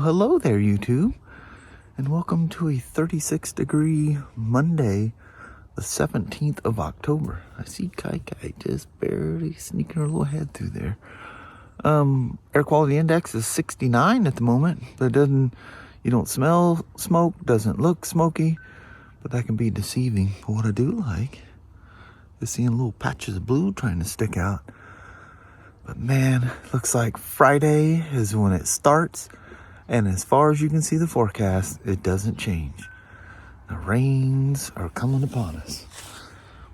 hello there, YouTube, and welcome to a 36-degree Monday, the 17th of October. I see Kai just barely sneaking her little head through there. Air quality index is 69 at the moment, but you don't smell smoke, doesn't look smoky, but that can be deceiving. But what I do like is seeing little patches of blue trying to stick out. But man, looks like Friday is when it starts. And as far as you can see the forecast, it doesn't change. The rains are coming upon us.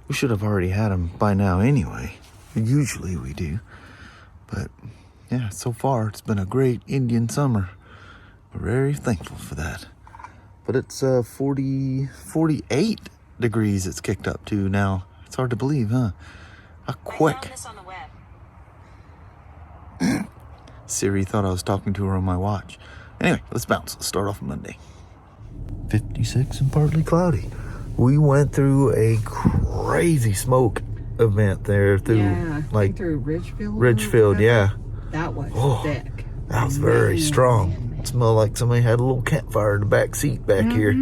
We should have already had them by now anyway. Usually we do. But yeah, so far it's been a great Indian summer. We're very thankful for that. But it's 48 degrees it's kicked up to now. It's hard to believe, huh? How quick. I found this on the web. Siri thought I was talking to her on my watch. Anyway, let's bounce. Let's start off Monday. 56 and partly cloudy. We went through a crazy smoke event there through through Ridgefield. Ridgefield, yeah. That was thick. That was very strong. It smelled like somebody had a little campfire in the back seat back here.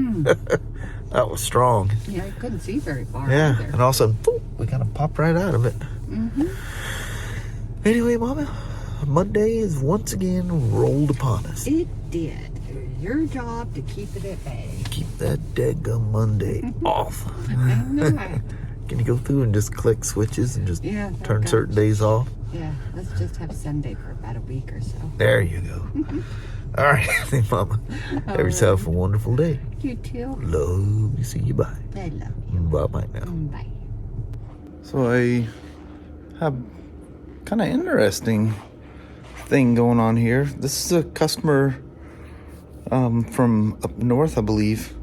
That was strong. Yeah, I couldn't see very far. Yeah, either. and also, we kind of popped right out of it. Anyway, Mama, Monday is once again rolled upon us. It did. It was your job to keep it at bay. Keep that daggum Monday off. I know that. Can you go through and just click switches and just turn okay. certain days off? Yeah, let's just have Sunday for about a week or so. There you go. All right, Mama. Have yourself a wonderful day. You too. Love you. See you. Bye. I love you. Bye-bye now. Bye. So I have kind of interesting thing going on here. This is a customer from up north, I believe.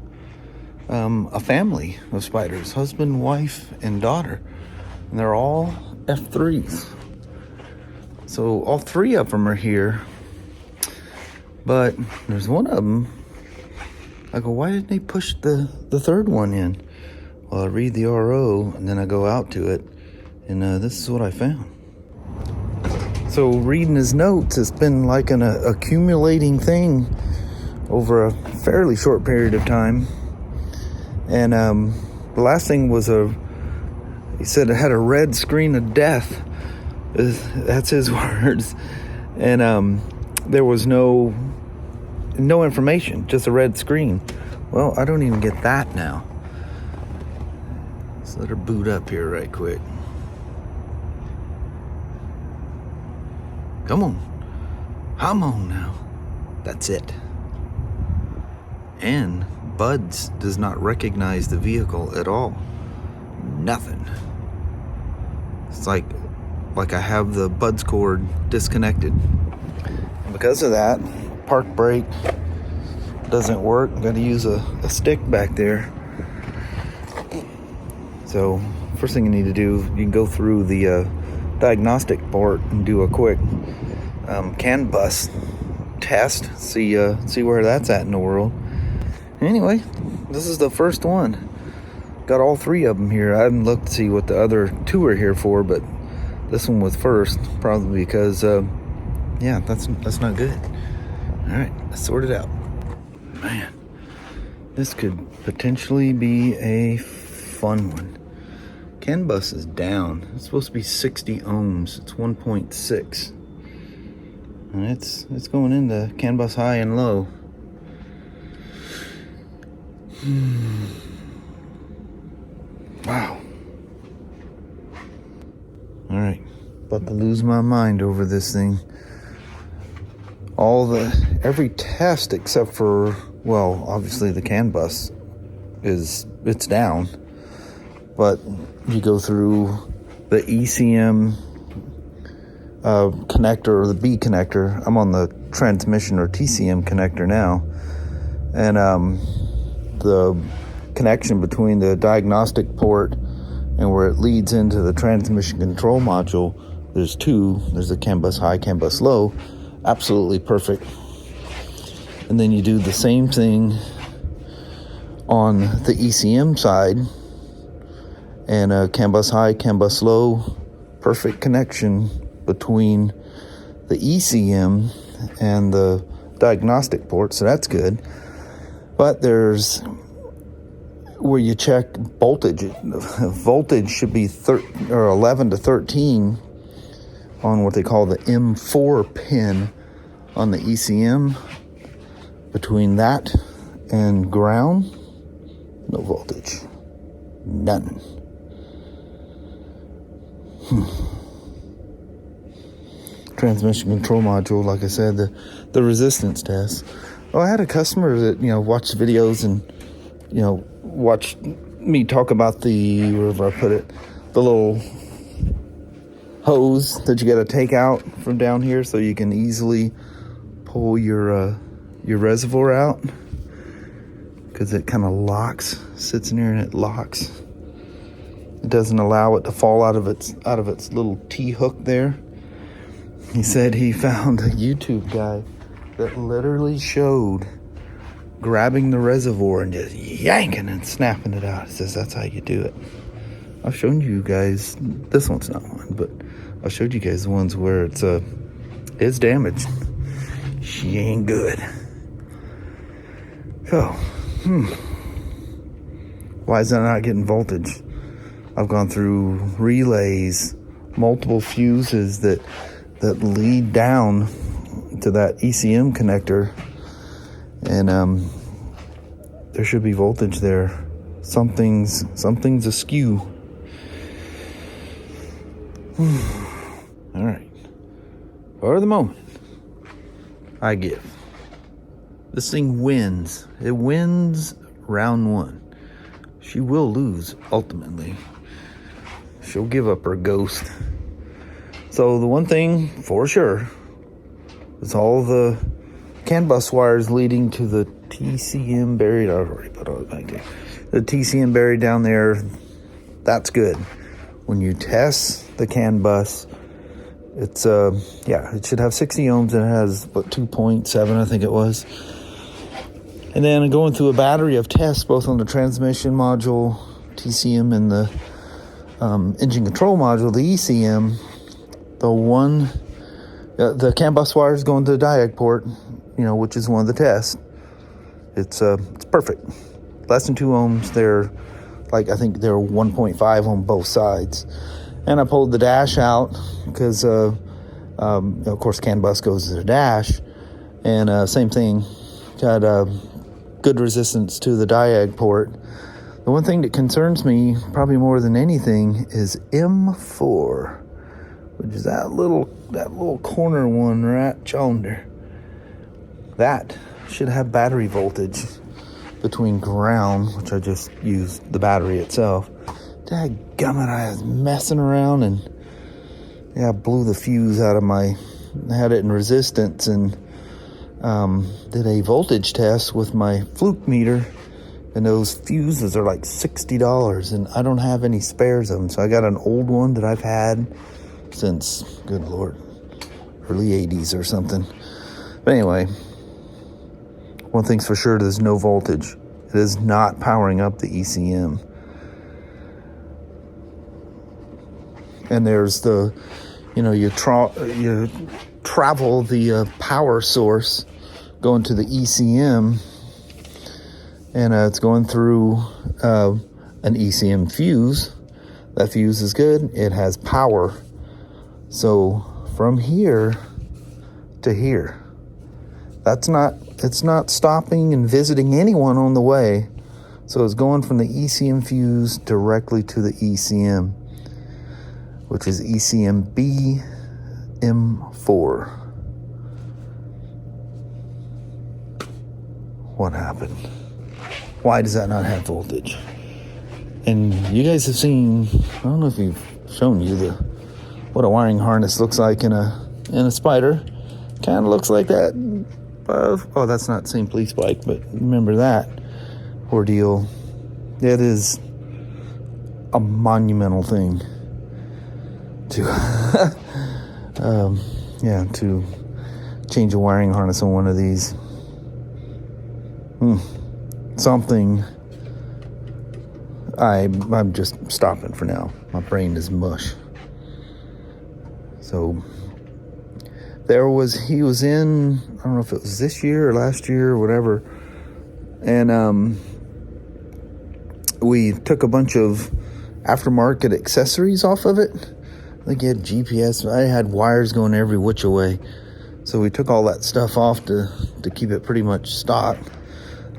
A family of Spyders, husband, wife, and daughter. And they're all F3s. So all three of them are here. But there's one of them. I go, why didn't they push the third one in? Well, I read the RO, and then I go out to it. And this is what I found. So reading his notes, it's been like an accumulating thing over a fairly short period of time. And the last thing was he said it had a red screen of death. That's his words. And there was no information, just a red screen. Well, I don't even get that now. Let's let her boot up here right quick. Come on. Come on now. That's it. And Buds does not recognize the vehicle at all. Nothing. It's like I have the Buds cord disconnected. And because of that, park brake doesn't work. I'm going to use a stick back there. So first thing you need to do, you can go through the diagnostic port and do a quick CANbus test, see where that's at in the world. Anyway, this is the first one. Got all three of them here. I haven't looked to see what the other two are here for, but this one was first, probably because that's not good. All right, let's sort it out. Man, this could potentially be a fun one. CANbus is down. It's supposed to be 60 ohms. It's 1.6. And it's going into CANbus high and low. Wow. All right. About to lose my mind over this thing. Every test except for, well, obviously the CANbus it's down. But you go through the ECM connector or the B connector. I'm on the transmission or TCM connector now. And the connection between the diagnostic port and where it leads into the transmission control module, there's two. There's the CANbus high, CANbus low. Absolutely perfect. And then you do the same thing on the ECM side, and CANbus high, CANbus low, perfect connection between the ECM and the diagnostic port, so that's good. But there's where you check voltage. Voltage should be 11 to 13 on what they call the M4 pin on the ECM. Between that and ground, no voltage. None. Transmission control module, like I said, the resistance test. Oh, I had a customer that, watched videos and, watched me talk about wherever I put it, the little hose that you got to take out from down here so you can easily pull your reservoir out, because it kind of locks, sits in here and it locks. It doesn't allow it to fall out of its little T-hook there. He said he found a YouTube guy that literally showed grabbing the reservoir and just yanking and snapping it out. He says that's how you do it. I've shown you guys, this one's not one, but I showed you guys the ones where it's damaged. She ain't good. So, why is that not getting voltage? I've gone through relays, multiple fuses that lead down to that ECM connector, and there should be voltage there. Something's askew. All right. For the moment, I give. This thing wins. It wins round one. She will lose ultimately. She'll give up her ghost. So the one thing for sure is all the CANbus wires leading to the TCM buried. I've already put all it back there. The TCM buried down there, that's good. When you test the CANbus, it's it should have 60 ohms and it has 2.7, I think it was. And then going through a battery of tests, both on the transmission module, TCM, and the engine control module, the ECM. The CANbus wire is going to the diag port, which is one of the tests. It's perfect. Less than 2 ohms. They're I think they're 1.5 on both sides. And I pulled the dash out because, of course, CANbus goes to the dash. And same thing, got good resistance to the diag port. The one thing that concerns me probably more than anything is M4, which is that little corner one right yonder. That should have battery voltage between ground, which I just used the battery itself. Dadgummit, I was messing around and I blew the fuse out of I had it in resistance and did a voltage test with my fluke meter, and those fuses are like $60 and I don't have any spares of them. So I got an old one that I've had since, good Lord, early 80s or something. But anyway, one thing's for sure, there's no voltage. It is not powering up the ECM. And there's you travel the power source going to the ECM, and it's going through an ECM fuse. That fuse is good. It has power. So from here to here, it's not stopping and visiting anyone on the way. So it's going from the ECM fuse directly to the ECM, which is ECM B M4. What happened? Why does that not have voltage? And you guys have seen, I don't know if we've shown you what a wiring harness looks like in a Spyder. Kind of looks like that. Oh, that's not the same police bike, but remember that ordeal. It is a monumental thing to to change a wiring harness on one of these. Something. I'm just stopping for now. My brain is mush. So he was in, I don't know if it was this year or last year or whatever, and we took a bunch of aftermarket accessories off of it. I think he had GPS. I had wires going every which way, so we took all that stuff off to keep it pretty much stock.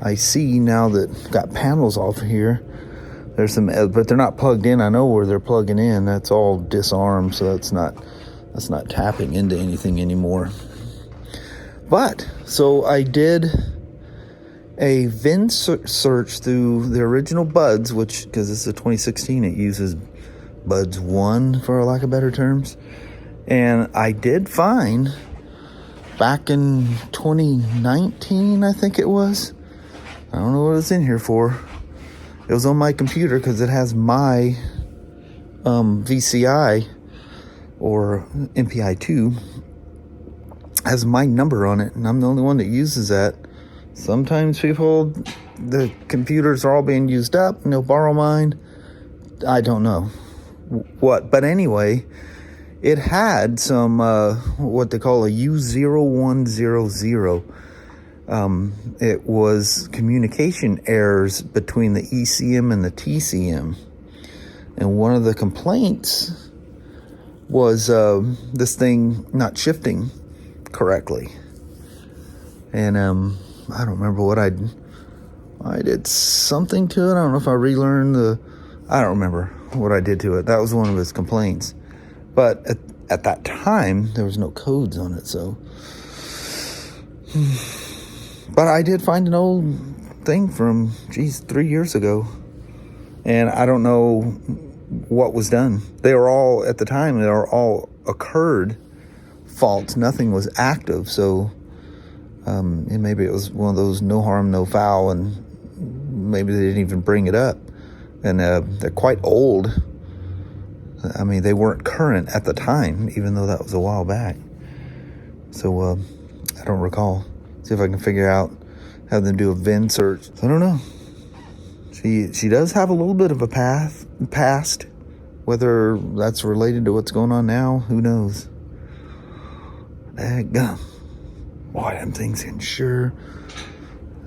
I see now that got panels off here. There's some, but they're not plugged in. I know where they're plugging in. That's all disarmed, so that's not tapping into anything anymore. But so I did a VIN search through the original Buds, which, because this is a 2016, it uses Buds 1 for lack of better terms, and I did find back in 2019, I think it was. I don't know what it's in here for. It was on my computer because it has my VCI or MPI2 has my number on it, and I'm the only one that uses that. Sometimes the computers are all being used up and they'll borrow mine. I don't know what, but anyway, it had some what they call a U0100. It was communication errors between the ECM and the TCM, and one of the complaints was this thing not shifting correctly. And I don't remember what I did something to it. I don't know if I relearned I don't remember what I did to it. That was one of his complaints, but at that time there was no codes on it, so but I did find an old thing from 3 years ago, and I don't know what was done. They were all, at the time, they were all occurred faults. Nothing was active, so and maybe it was one of those no harm, no foul, and maybe they didn't even bring it up. And they're quite old. I mean, they weren't current at the time, even though that was a while back. So I don't recall. See if I can figure out, have them do a VIN search. I don't know. She does have a little bit of a past. Whether that's related to what's going on now, who knows? Daggum. Boy, them things can sure,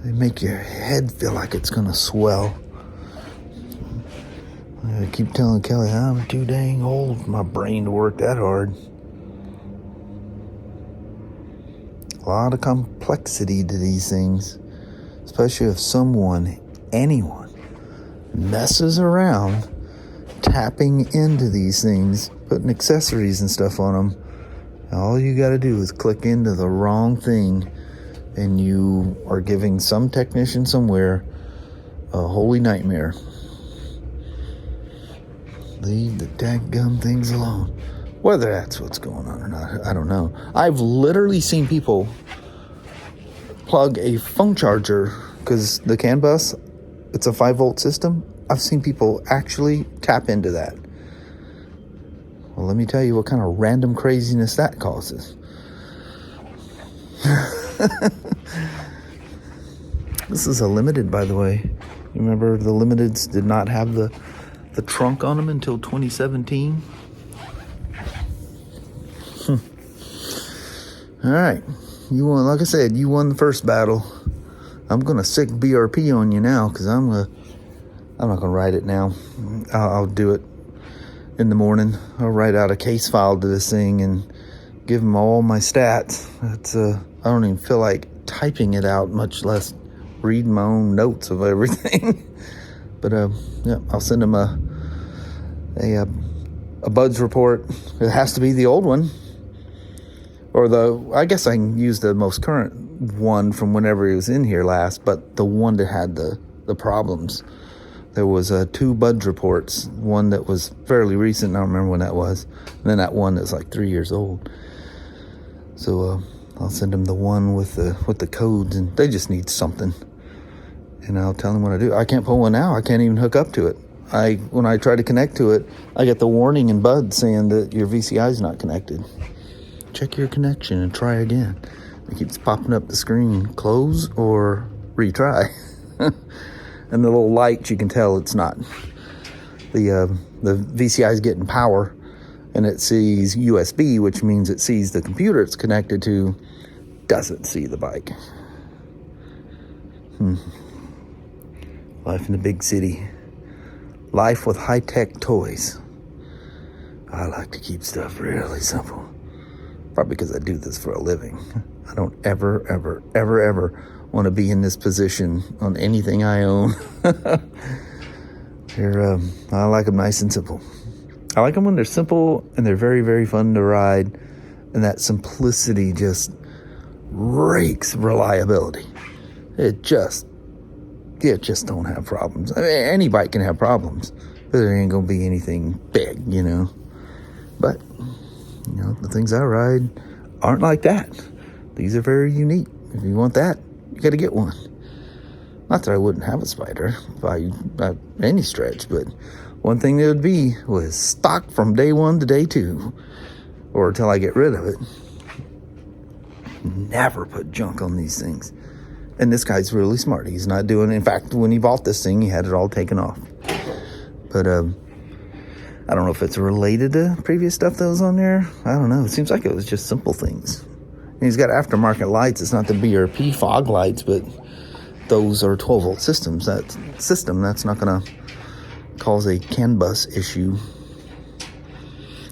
they make your head feel like it's gonna swell. I keep telling Kelly, I'm too dang old for my brain to work that hard. A lot of complexity to these things, especially if anyone messes around tapping into these things, putting accessories and stuff on them. All you got to do is click into the wrong thing, and you are giving some technician somewhere a holy nightmare. Leave the dadgum things alone. Whether that's what's going on or not, I don't know. I've literally seen people plug a phone charger, because the CANbus, it's a 5-volt system. I've seen people actually tap into that. Well, let me tell you what kind of random craziness that causes. This is a limited, by the way. You remember the limiteds did not have the trunk on them until 2017. All right, you won. Like I said, you won the first battle. I'm gonna sick BRP on you now, because I'm not gonna write it now. I'll do it in the morning. I'll write out a case file to this thing and give them all my stats. I don't even feel like typing it out, much less reading my own notes of everything. But yeah, I'll send them a Buds report. It has to be the old one, or I guess I can use the most current one from whenever he was in here last, but the one that had the problems. There was 2 Buds reports, one that was fairly recent, I don't remember when that was, and then that one that's like 3 years old. So I'll send them the one with the codes, and they just need something, and I'll tell them what I do. I can't pull one now. I can't even hook up to it. When I try to connect to it, I get the warning in Buds saying that your VCI is not connected. Check your connection and try again. It keeps popping up the screen, close or retry. And the little light, you can tell it's not. The VCI is getting power, and it sees USB, which means it sees the computer it's connected to, doesn't see the bike. Life in the big city. Life with high-tech toys. I like to keep stuff really simple. Probably because I do this for a living. I don't ever want to be in this position on anything I own. I like them nice and simple. I like them when they're simple and they're very, very fun to ride. And that simplicity just rakes reliability. It just don't have problems. I mean, any bike can have problems, but there ain't gonna be anything big, you know. But, you know, the things I ride aren't like that. These are very unique. If you want that, you gotta get one. Not that I wouldn't have a Spyder by any stretch, but one thing that would be was stock from day one to day two, or until I get rid of it. Never put junk on these things. And this guy's really smart. He's not doing, in fact, when he bought this thing, he had it all taken off. But I don't know if it's related to previous stuff that was on there. I don't know. It seems like it was just simple things. And he's got aftermarket lights. It's not the BRP fog lights, but those are 12-volt systems. That's not going to cause a CANbus issue.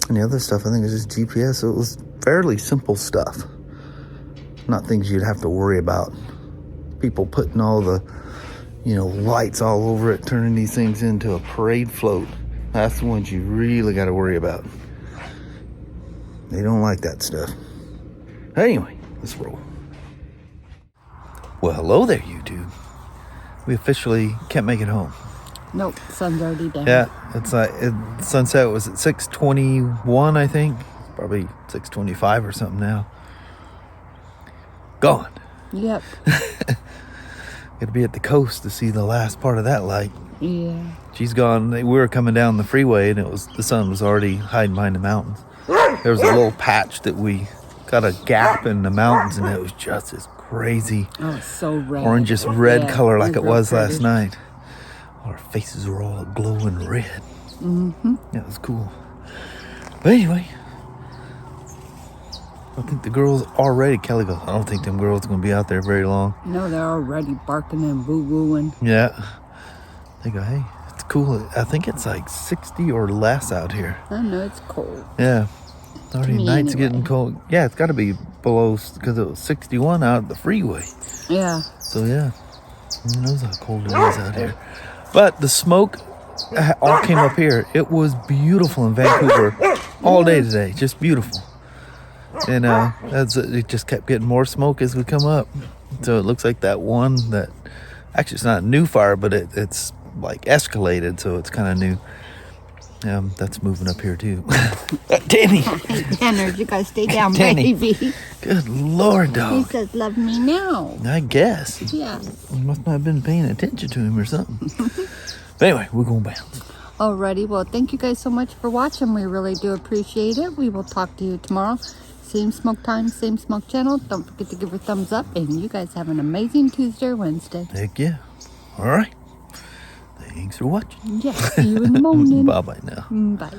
And the other stuff, I think, is just GPS. So it was fairly simple stuff. Not things you'd have to worry about. People putting all the, you know, lights all over it, turning these things into a parade float. That's the ones you really got to worry about. They don't like that stuff. Anyway, let's roll. Well, hello there, YouTube. We officially can't make it home. Nope, sun's already down. Yeah, it's like sunset was at 6:21, I think. Probably 6:25 or something now. Gone. Yep. Got to be at the coast to see the last part of that light. Yeah. She's gone. We were coming down the freeway, and the sun was already hiding behind the mountains. There was a little patch that we got a gap in the mountains, and it was just as crazy. Oh, it's so red. Orangish red color like it was pretty. last night. Our faces were all glowing red. Mm-hmm. Yeah, it was cool. But anyway, I think the girls already, Kelly goes, I don't think them girls are going to be out there very long. No, they're already barking and boo-booing. Yeah. They go, hey, it's cool. I think it's like 60 or less out here. I know, it's cold. Yeah. Already night's anyway. getting cold. Yeah, it's got to be below, because it was 61 out at the freeway. Yeah. So yeah, who knows how cold it is out here. But the smoke all came up here. It was beautiful in Vancouver all day today. Just beautiful. And it just kept getting more smoke as we come up. So it looks like that one that, actually it's not a new fire, but it's like escalated, so it's kind of new. That's moving up here too. Danny! Tanner, you gotta stay down, Danny. baby. Good Lord, He dog. says, love me now. I guess. Yeah. You must not have been paying attention to him or something. But anyway, we're going to bounce. Alrighty, well, thank you guys so much for watching. We really do appreciate it. We will talk to you tomorrow. Same smoke time, same smoke channel. Don't forget to give a thumbs up. And you guys have an amazing Tuesday or Wednesday. Heck yeah. All right. Thanks for watching. Yeah, see you in the morning. Bye-bye now. Bye.